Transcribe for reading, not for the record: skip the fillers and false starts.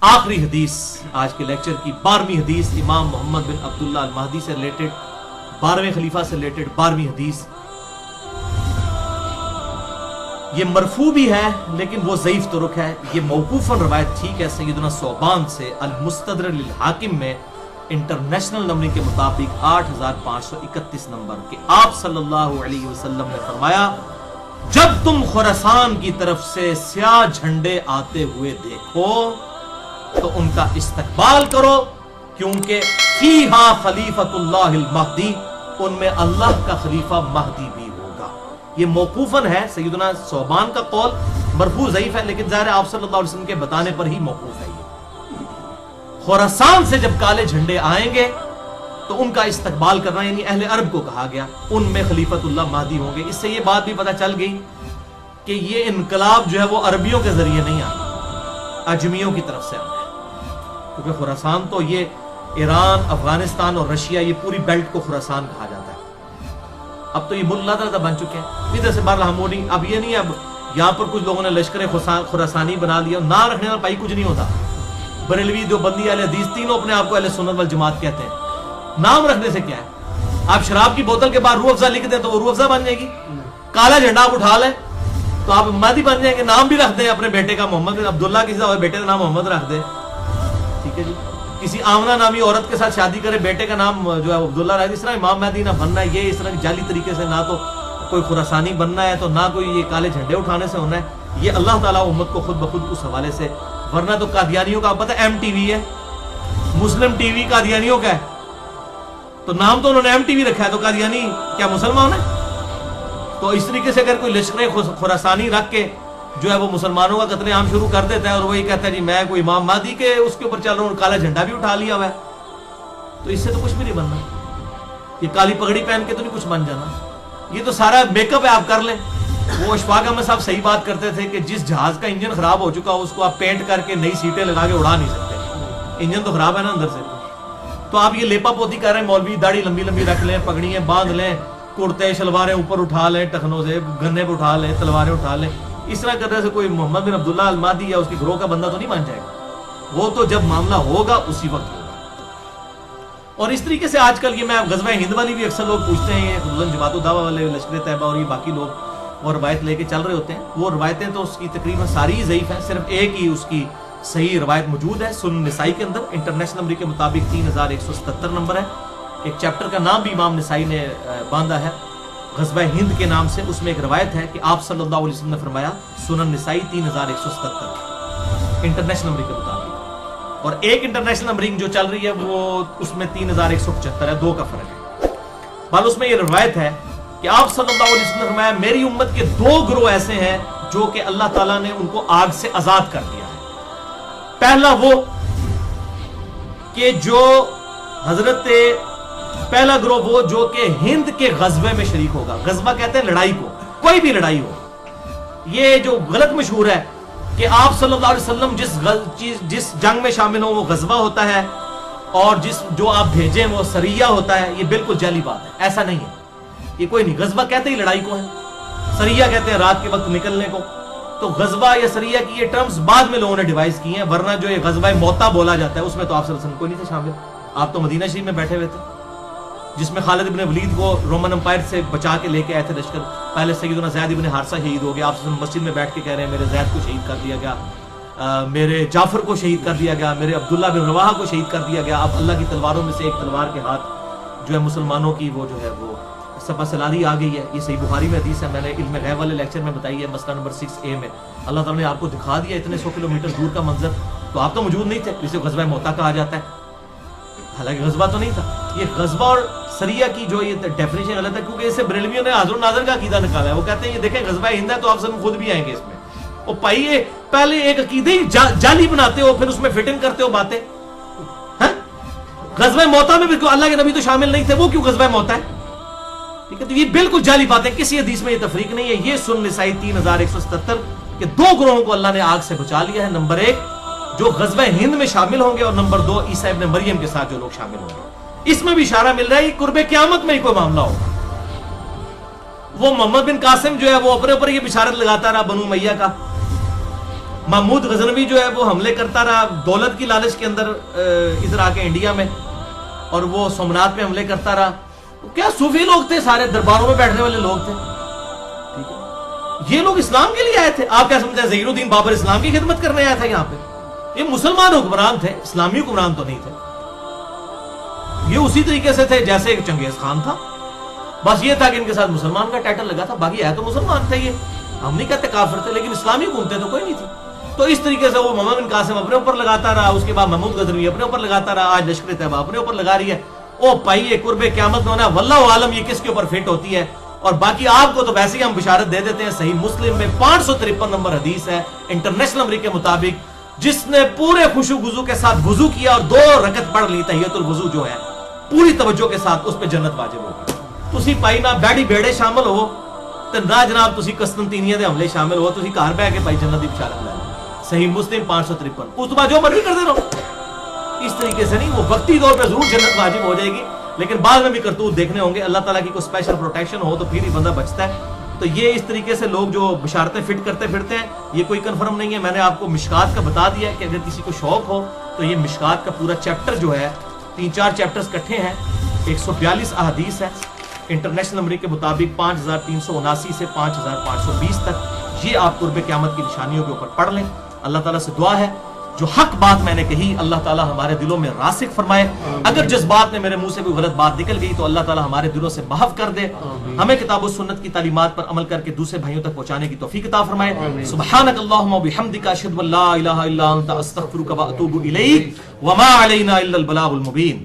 आखिरी हदीस आज के लेक्चर की 12वीं हदीस इमाम मोहम्मद बिन अब्दुल्लाह अल महदी से रिलेटेड, 12वें खलीफा से रिलेटेड 12वीं हदीस। ये मरफू भी है लेकिन वो ज़ईफ तुरुक है। ये मौकूफन रवायत ठीक है सैयदना सौबान से अल मुस्तदरक लिल हाकिम में इंटरनेशनल नंबरिंग के मुताबिक 8531 नंबर के आप सल्लल्लाहु अलैहि वसल्लम ने फरमाया, जब तुम खुरासान की तरफ से स्याह झंडे आते हुए देखो तो उनका इस्तकबाल करो, क्योंकि फीहा खलीफतुल्लाहिल महदी, उनमें अल्लाह का खलीफा महदी भी होगा। ये मौकूफन है, सैयदना सौबान का कौल, मरफू ज़ईफ है लेकिन ज़ाहिर आप सल्लल्लाहु अलैहि वसल्लम के बताने पर ही मौकूफ है। ये खुरासान से जब काले झंडे आएंगे तो उनका इस्तकबाल करना, यानी अहले अरब को कहा गया, उनमें खलीफतुल्लाह महदी होंगे। इससे ये बात भी पता चल गई कि ये इनकलाब जो है वो अरबियों के जरिए नहीं आना, अजमियों की तरफ से आना है, क्योंकि खुरासान तो ये ईरान, अफगानिस्तान और रशिया, ये पूरी बेल्ट को खुरासान कहा जाता है। अब तो ये मुल्क बन चुके हैं इधर से बाहर हमोनी। अब ये नहीं, अब यहाँ पर कुछ लोगों ने लश्कर खुरासानी बना लिया, ना रखने वाला भाई कुछ नहीं होता। बरेलवी, देवबंदी, अहले हदीस तीनों अपने आप को अहले सुन्नत वल जमात कहते हैं। नाम रखने से क्या है? आप शराब की बोतल के बाद रूह अफ़ज़ा लिख दें तो वो रूह अफ़ज़ा बन जाएगी। काला झंडा आप उठा लें तो आप महदी बन जाएंगे। नाम भी रख दें अपने बेटे का मोहम्मद, अब्दुल्ला, किसी और बेटे का नाम मोहम्मद रख दे, ठीक है जी। किसी आमना नामी औरत के साथ शादी करे, बेटे का नाम जो है अब्दुल्ला रख दे। इस तरह इमाम महदी ना बनना है, ये इस तरह की जाली तरीके से ना तो कोई खुरासानी बनना है तो ना कोई ये काले झंडे उठाने से होना है। ये अल्लाह ताला उम्मत को खुद बखुद उस हवाले से, वरना तो कादियानियों का पता है MTV है, मुस्लिम टीवी कादियानियों का है, तो नाम तो उन्होंने MTV रखा है, तो कादियानी क्या मुसलमान है? तो इस तरीके से अगर कोई लश्कर खुरासानी रख के जो है वो मुसलमानों का कत्लेआम शुरू कर देता है और वही कहता है जी मैं कोई इमाम महदी के उसके ऊपर चल रहा हूँ, काला झंडा भी उठा लिया हुआ है, तो इससे तो कुछ भी नहीं बनना। ये काली पगड़ी पहन के तो नहीं कुछ बन जाना, ये तो सारा मेकअप है, आप कर लें। वो अशफाक अहमद साहब सही बात करते थे कि जिस जहाज का इंजन खराब हो चुका हो उसको आप पेंट करके नई सीटें लगा के उड़ा नहीं सकते, इंजन तो खराब है ना अंदर से। तो आप ये लेपा पोती कर रहे हैं, मौलवी दाढ़ी लंबी लंबी रख लें, पगड़ियां बांध लें, कुर्ते शलवारें ऊपर उठा लें, टखनों से गन्ने पे उठा लें, तलवारें उठा लें, इस तरह करने से कोई मोहम्मद बिन अब्दुल्ला अल महदी या उसके ग्रोह का बंदा तो नहीं बन जाएगा। वो तो जब मामला होगा उसी वक्त होगा। और इस तरीके से आजकल ये मैं गज़वा हिंद वाली भी अक्सर लोग पूछते हैं, खुसूसन जमात दावा वाले, लश्कर तैयबा और ये बाकी लोग वो रवायत लेके चल रहे होते हैं। वो रवायतें तो उसकी तकरीबन सारी ज़ईफ़ हैं, सिर्फ एक ही उसकी सही रवायत मौजूद है सुनन निसाई के अंदर, इंटरनेशनल नंबर के मुताबिक 3177 नंबर है। एक चैप्टर का नाम भी इमाम निसाई ने बांधा है गज़वा हिंद के नाम से। उसमें एक रवायत है कि आप सल्लल्लाहु अलैहि वसल्लम ने फरमाया, सुनन निसाई 3177 इंटरनेशनल नंबर के मुताबिक, और एक इंटरनेशनल नंबरिंग जो चल रही है वो उसमें 3175 है, 2 का फर्क है। बल उसमें ये रवायत है कि आप सल्लल्लाहु अलैहि वसल्लम ने फरमाया, मेरी उम्मत के 2 ग्रोह ऐसे हैं जो कि अल्लाह ताला ने उनको आग से आजाद कर दिया है। पहला वो कि जो पहला ग्रोह वो जो कि हिंद के गज़वे में शरीक होगा। गज़वा कहते हैं लड़ाई को, कोई भी लड़ाई हो। ये जो गलत मशहूर है कि आप सल्लल्लाहु अलैहि वसल्लम जिस जंग में शामिल हो वो गज़वा होता है और जो आप भेजें वो सरिया होता है, ये बिल्कुल जाली बात है, ऐसा नहीं है। ये कोई नहीं, गज़वा कहते ही लड़ाई को है, सरिया कहते हैं रात के वक्त निकलने को। तो गज़वा या सरिया की ये टर्म्स बाद में लोगों ने डिवाइस की हैं, वरना जो ये गज़वा मोता बोला जाता है उसमें तो आप सल्लल्लाहु अलैहि वसल्लम कोई नहीं थे शामिल। आप तो मदीना शरीफ में बैठे हुए थे, जिसमें खालिद इब्न वलीद को रोमन एम्पायर से बचा के लेके आए थे लश्कर। पहले सैयदना ज़ैद इब्न हारिसा शहीद हो गए, आप मस्जिद में बैठ के कह रहे हैं मेरे ज़ैद को शहीद कर दिया गया, मेरे जाफर को शहीद कर दिया गया, मेरे अब्दुल्ला बिन रवाहा को शहीद कर दिया गया। अब अल्लाह की तलवारों में से एक तलवार के हाथ जो है मुसलमानों की वो जो है वो सपा सलारी आ गई है। ये सही बुखारी में हदीस है, मैंने इल्म गैब वाले लेक्चर में बताई है, मसला नंबर 6A में। अल्लाह ताला ने आपको दिखा दिया इतने 100 किलोमीटर दूर का मंजर, तो आप तो मौजूद नहीं थे, जिसे गज़वा मोता कहा जाता है, हालांकि गज़वा तो नहीं था। ये गज़वा और सरिया की जो ये डेफिनेशन गलत है, क्योंकि इससे बरेलवियों ने हाज़िर नाज़िर का अकीदा निकाला है। वो कहते हैं ये देखें गज़वा हिंद है तो आप सब खुद भी आएंगे इसमें। और भाई ये पहले एक अकीदे ही जाली बनाते हो, फिर उसमें फिट इन करते हो बातें। गज़वा मोता में भी अल्लाह के नबी तो शामिल नहीं थे, वो क्यों गज़वा मोता है? ठीक है, तो ये बिल्कुल जाली बातें, किसी हदीस में ये तफरीक नहीं है। ये सुनन निसाई 3177 के 2 ग्रोहों को अल्लाह ने आग से बचा लिया है। नंबर 1 जो गज़वा हिंद में शामिल होंगे, और नंबर 2 ईसा इब्न मरियम के साथ जो लोग शामिल होंगे। इसमें भी इशारा मिल रहा है कुर्बे क़यामत में ही कोई मामला होगा। वो मोहम्मद बिन कासिम जो है वो अपने ऊपर ये बिशारत लगाता रहा बनु उमैया का, محمود غزنوی جو ہے وہ حملے کرتا رہا دولت کی لالچ کے اندر ادھر آ کے انڈیا میں، اور وہ سومنات پہ حملے کرتا رہا. کیا صوفی لوگ تھے، سارے درباروں میں بیٹھنے والے لوگ تھے. ٹھیک ہے، یہ لوگ اسلام کے لیے آئے تھے. آپ کیا سمجھتے ہیں ظہیر الدین بابر اسلام کی خدمت کرنے آیا تھا یہاں پہ؟ یہ مسلمان حکمران تھے، اسلامی حکمران تو نہیں تھے. یہ اسی طریقے سے تھے جیسے ایک چنگیز خان تھا، بس یہ تھا کہ ان کے ساتھ مسلمان کا ٹائٹل لگا تھا، باقی ہے تو مسلمان تھے. یہ ہم نہیں کہتے کافر تھے، لیکن اسلامی حکومتیں تو کوئی نہیں تھی. تو اس طریقے سے وہ محمد بن قاسم اپنے اوپر لگاتا رہا، اس کے بعد محمود غزنوی اپنے اوپر لگاتا رہا، آج لشکر طیبہ اپنے اوپر لگا رہی ہے. او پائیے قرب قیامت میں ہونا، واللہ عالم یہ کس کے اوپر فٹ ہوتی ہے. اور باقی آپ کو تو ویسے ہی ہم بشارت دے دیتے ہیں، صحیح مسلم میں 553 نمبر حدیث ہے انٹرنیشنل نمبر کے مطابق، جس نے پورے خوشو گزو کے ساتھ وضو کیا اور 2 رکعت پڑھ لی تحیۃ الوضو جو ہے پوری توجہ کے ساتھ، اس پہ جنت واجب ہوگی. تسی پائی نہ بیڑی بیڑے شامل ہو تے نہ جناب تسی قسطنطینیہ دے حملے شامل ہو، تسی گھر بیٹھ کے پائی جنت دی بشارت لے لو. صحیح مسلم 553. اس بعد جو مرضی کرتے رہو. اس طریقے سے نہیں، وہ وقتی طور پہ ضرور جنت واجب ہو جائے گی، لیکن بعد میں بھی کرتوت دیکھنے ہوں گے. اللہ تعالیٰ کی کوئی اسپیشل پروٹیکشن ہو تو پھر ہی بندہ بچتا ہے. تو یہ اس طریقے سے لوگ جو بشارتیں فٹ کرتے پھرتے ہیں، یہ کوئی کنفرم نہیں ہے. میں نے آپ کو مشکات کا بتا دیا ہے کہ اگر کسی کو شوق ہو تو یہ مشکات کا پورا چیپٹر جو ہے 3-4 چیپٹرز کٹھے ہیں، 142 احادیث ہے انٹرنیشنل نمبر کے مطابق 5379 سے 5520 تک. یہ آپ قرب قیامت کی نشانیوں کے اوپر پڑھ لیں. اللہ تعالیٰ سے دعا ہے جو حق بات میں نے کہی اللہ تعالیٰ ہمارے دلوں میں راسخ فرمائے. اگر جس بات نے میرے منہ سے کوئی غلط بات نکل گئی تو اللہ تعالیٰ ہمارے دلوں سے محو کر دے. ہمیں کتاب و سنت کی تعلیمات پر عمل کر کے دوسرے بھائیوں تک پہنچانے کی توفیق عطا فرمائے. سبحانک اللہم و بحمدک اشہد ان لا الہ الا انت استغفرک و اتوب الیک وما علینا الا البلاغ المبین.